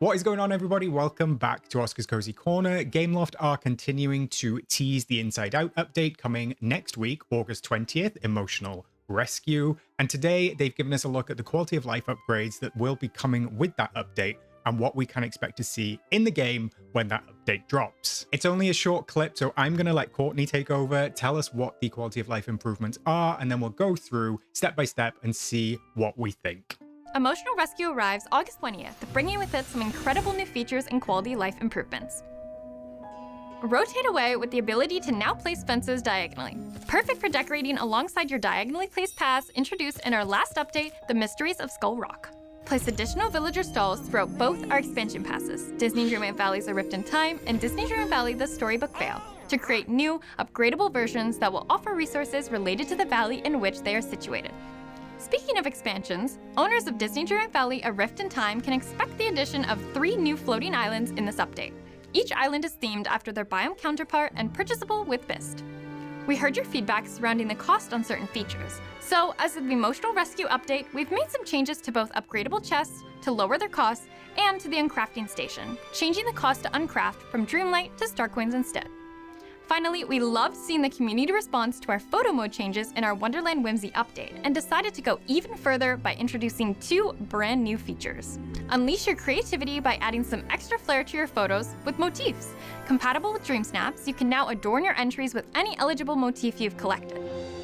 What is going on, everybody? Welcome back to Oscar's Cozy Corner. Gameloft are continuing to tease the Inside Out update coming next week, August 20th, Emotional Rescue. And today they've given us a look at the quality of life upgrades that will be coming with that update and what we can expect to see in the game when that update drops. It's only a short clip, so I'm going to let Courtney take over, tell us what the quality of life improvements are, and then we'll go through step by step and see what we think. Emotional Rescue arrives August 20th, bringing with it some incredible new features and quality life improvements. Rotate away with the ability to now place fences diagonally. Perfect for decorating alongside your diagonally placed paths introduced in our last update, The Mysteries of Skull Rock. Place additional villager stalls throughout both our expansion passes, Disney Dreamlight Valley's A Rift in Time and Disney Dreamlight Valley The Storybook Vale, to create new, upgradable versions that will offer resources related to the valley in which they are situated. Speaking of expansions, owners of Disney Dreamlight Valley A Rift in Time can expect the addition of 3 new floating islands in this update. Each island is themed after their biome counterpart and purchasable with Bist. We heard your feedback surrounding the cost on certain features, so as of the Emotional Rescue update, we've made some changes to both upgradable chests to lower their costs and to the uncrafting station, changing the cost to uncraft from Dreamlight to Star Coins instead. Finally, we loved seeing the community response to our photo mode changes in our Wonderland Whimsy update and decided to go even further by introducing 2 brand new features. Unleash your creativity by adding some extra flair to your photos with motifs. Compatible with DreamSnaps, you can now adorn your entries with any eligible motif you've collected.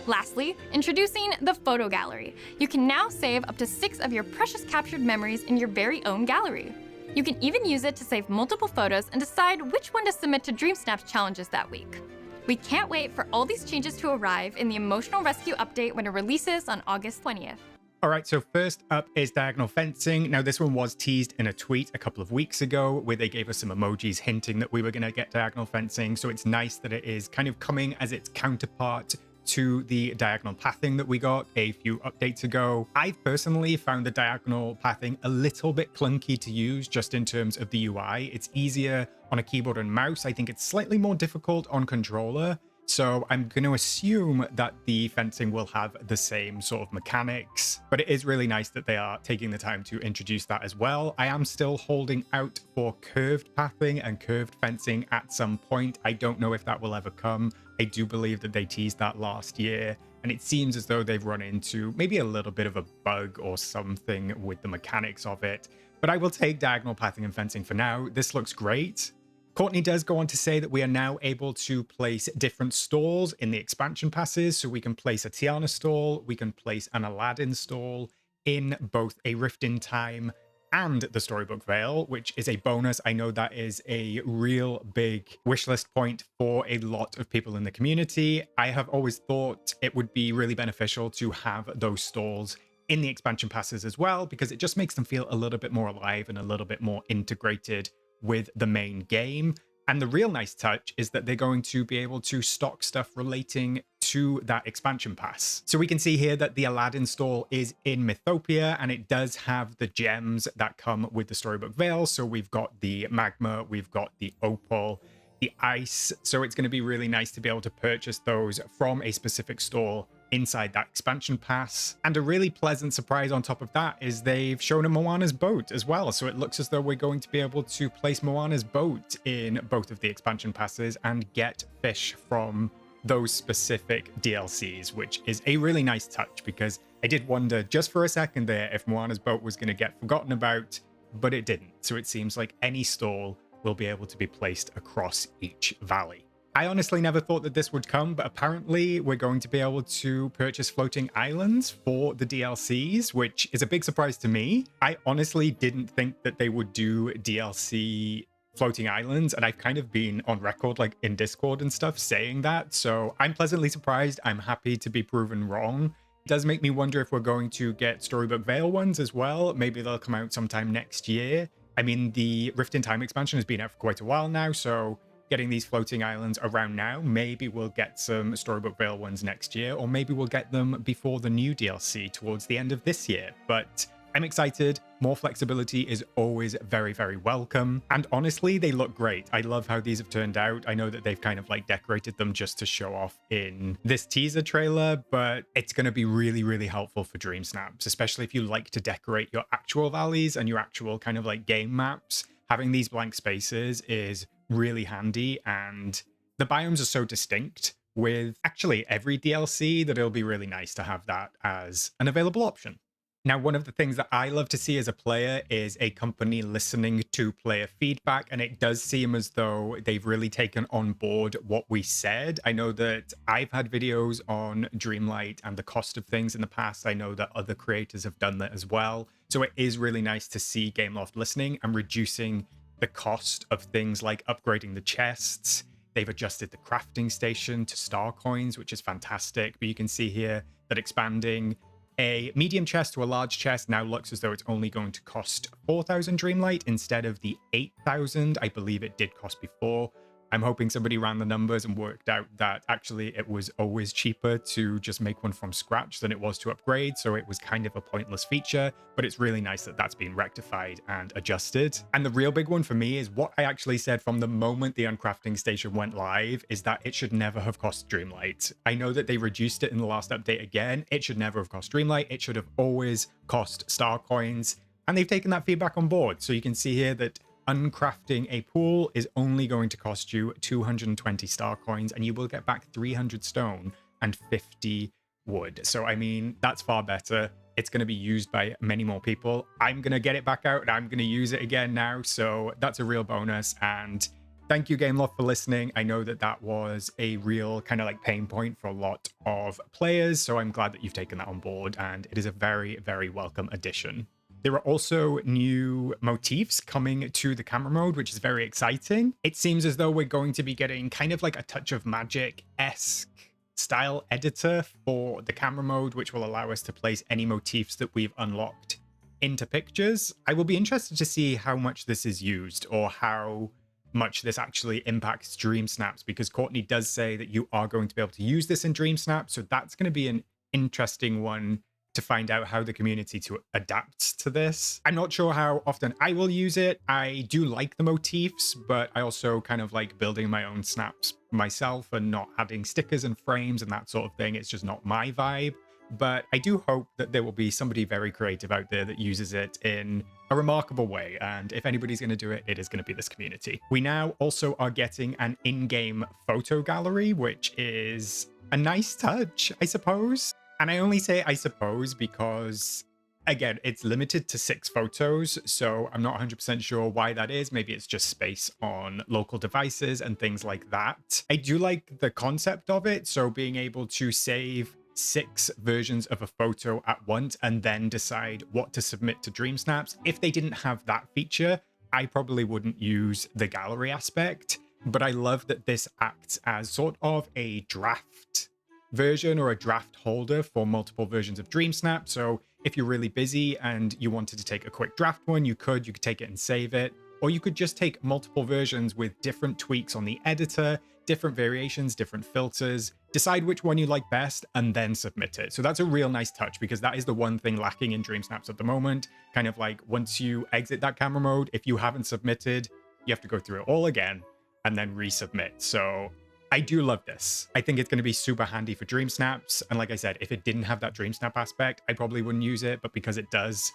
Lastly, introducing the Photo Gallery. You can now save up to 6 of your precious captured memories in your very own gallery. You can even use it to save multiple photos and decide which one to submit to DreamSnaps challenges that week. We can't wait for all these changes to arrive in the Emotional Rescue update when it releases on August 20th. All right, so first up is diagonal fencing. Now, this one was teased in a tweet a couple of weeks ago where they gave us some emojis hinting that we were going to get diagonal fencing. So it's nice that it is kind of coming as its counterpart to the diagonal pathing that we got a few updates ago. I've personally found the diagonal pathing a little bit clunky to use just in terms of the UI. It's easier on a keyboard and mouse. I think it's slightly more difficult on controller. So I'm going to assume that the fencing will have the same sort of mechanics, but it is really nice that they are taking the time to introduce that as well. I am still holding out for curved pathing and curved fencing at some point. I don't know if that will ever come. I do believe that they teased that last year, and it seems as though they've run into maybe a little bit of a bug or something with the mechanics of it, but I will take diagonal pathing and fencing for now. This looks great. Courtney does go on to say that we are now able to place different stalls in the expansion passes. So we can place a Tiana stall, we can place an Aladdin stall in both A Rift in Time and the Storybook Vale, which is a bonus. I know that is a real big wishlist point for a lot of people in the community. I have always thought it would be really beneficial to have those stalls in the expansion passes as well, because it just makes them feel a little bit more alive and a little bit more integrated with the main game. And the real nice touch is that they're going to be able to stock stuff relating to that expansion pass. So we can see here that the Aladdin stall is in Mythopia, and it does have the gems that come with the Storybook Vale. So we've got the magma, we've got the opal, the ice. So it's going to be really nice to be able to purchase those from a specific stall inside that expansion pass. And a really pleasant surprise on top of that is they've shown a Moana's boat as well. So it looks as though we're going to be able to place Moana's boat in both of the expansion passes and get fish from those specific DLCs, which is a really nice touch, because I did wonder just for a second there if Moana's boat was going to get forgotten about, but it didn't. So it seems like any stall will be able to be placed across each valley. I honestly never thought that this would come, but apparently we're going to be able to purchase floating islands for the DLCs, which is a big surprise to me. I honestly didn't think that they would do DLC floating islands, and I've kind of been on record, like in Discord and stuff, saying that. So I'm pleasantly surprised. I'm happy to be proven wrong. It does make me wonder if we're going to get Storybook Vale ones as well. Maybe they'll come out sometime next year. I mean, the Rift in Time expansion has been out for quite a while now, so getting these floating islands around now, maybe we'll get some Storybook Vale ones next year, or maybe we'll get them before the new DLC towards the end of this year. But I'm excited. More flexibility is always very, very welcome. And honestly, they look great. I love how these have turned out. I know that they've kind of like decorated them just to show off in this teaser trailer, but it's going to be really, really helpful for DreamSnaps, especially if you like to decorate your actual valleys and your actual kind of like game maps. Having these blank spaces is really handy, and the biomes are so distinct with actually every DLC that it'll be really nice to have that as an available option. Now, one of the things that I love to see as a player is a company listening to player feedback, and it does seem as though they've really taken on board what we said. I know that I've had videos on Dreamlight and the cost of things in the past. I know that other creators have done that as well. So it is really nice to see Gameloft listening and reducing the cost of things like upgrading the chests. They've adjusted the crafting station to star coins, which is fantastic. But you can see here that expanding a medium chest to a large chest now looks as though it's only going to cost 4,000 Dreamlight instead of the 8,000 I believe it did cost before. I'm hoping somebody ran the numbers and worked out that actually it was always cheaper to just make one from scratch than it was to upgrade, so it was kind of a pointless feature, but it's really nice that that's been rectified and adjusted. And the real big one for me is what I actually said from the moment the uncrafting station went live, is that it should never have cost Dreamlight. I know that they reduced it in the last update again. It should never have cost Dreamlight. It should have always cost star coins, and they've taken that feedback on board. So you can see here that uncrafting a pool is only going to cost you 220 star coins, and you will get back 300 stone and 50 wood. So I mean, that's far better. It's going to be used by many more people. I'm going to get it back out and I'm going to use it again now, so that's a real bonus. And thank you, Gameloft, for listening. I know that that was a real kind of like pain point for a lot of players, so I'm glad that you've taken that on board, and it is a very, very welcome addition. There are also new motifs coming to the camera mode, which is very exciting. It seems as though we're going to be getting kind of like a touch of magic-esque style editor for the camera mode, which will allow us to place any motifs that we've unlocked into pictures. I will be interested to see how much this is used or how much this actually impacts DreamSnaps, because Courtney does say that you are going to be able to use this in DreamSnaps, so that's going to be an interesting one to find out how the community adapts to this. I'm not sure how often I will use it. I do like the motifs, but I also kind of like building my own snaps myself and not adding stickers and frames and that sort of thing. It's just not my vibe. But I do hope that there will be somebody very creative out there that uses it in a remarkable way. And if anybody's going to do it, it is going to be this community. We now also are getting an in-game photo gallery, which is a nice touch, I suppose. And I only say I suppose because, again, it's limited to 6 photos, so I'm not 100% sure why that is. Maybe it's just space on local devices and things like that. I do like the concept of it, so being able to save 6 versions of a photo at once and then decide what to submit to DreamSnaps. If they didn't have that feature, I probably wouldn't use the gallery aspect, but I love that this acts as sort of a draft version or a draft holder for multiple versions of DreamSnap. So if you're really busy and you wanted to take a quick draft one, you could take it and save it, or you could just take multiple versions with different tweaks on the editor, different variations, different filters, decide which one you like best, and then submit it. So that's a real nice touch, because that is the one thing lacking in DreamSnaps at the moment. Kind of like once you exit that camera mode, if you haven't submitted, you have to go through it all again and then resubmit. So I do love this. I think it's going to be super handy for DreamSnaps. And like I said, if it didn't have that DreamSnap aspect, I probably wouldn't use it. But because it does,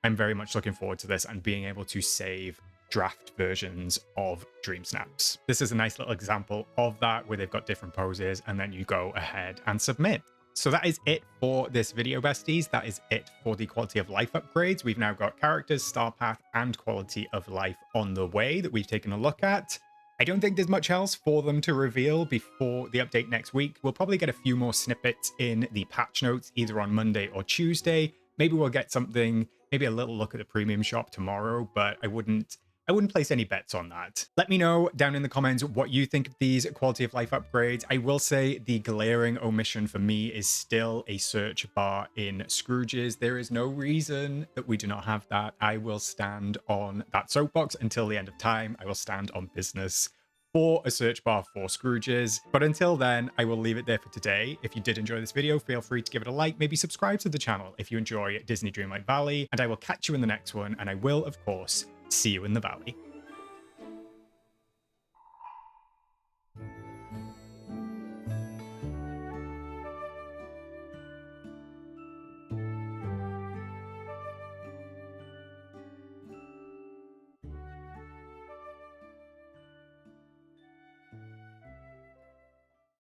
I'm very much looking forward to this and being able to save draft versions of DreamSnaps. This is a nice little example of that, where they've got different poses and then you go ahead and submit. So that is it for this video, besties. That is it for the quality of life upgrades. We've now got characters, star path, and quality of life on the way that we've taken a look at. I don't think there's much else for them to reveal before the update next week. We'll probably get a few more snippets in the patch notes, either on Monday or Tuesday. Maybe we'll get something, maybe a little look at the premium shop tomorrow, but I wouldn't place any bets on that. Let me know down in the comments what you think of these quality of life upgrades. I will say the glaring omission for me is still a search bar in Scrooge's. There is no reason that we do not have that. I will stand on that soapbox until the end of time. I will stand on business for a search bar for Scrooges. But until then, I will leave it there for today. If you did enjoy this video, feel free to give it a like, maybe subscribe to the channel if you enjoy Disney Dreamlight Valley, and I will catch you in the next one, and I will, of course, see you in the valley.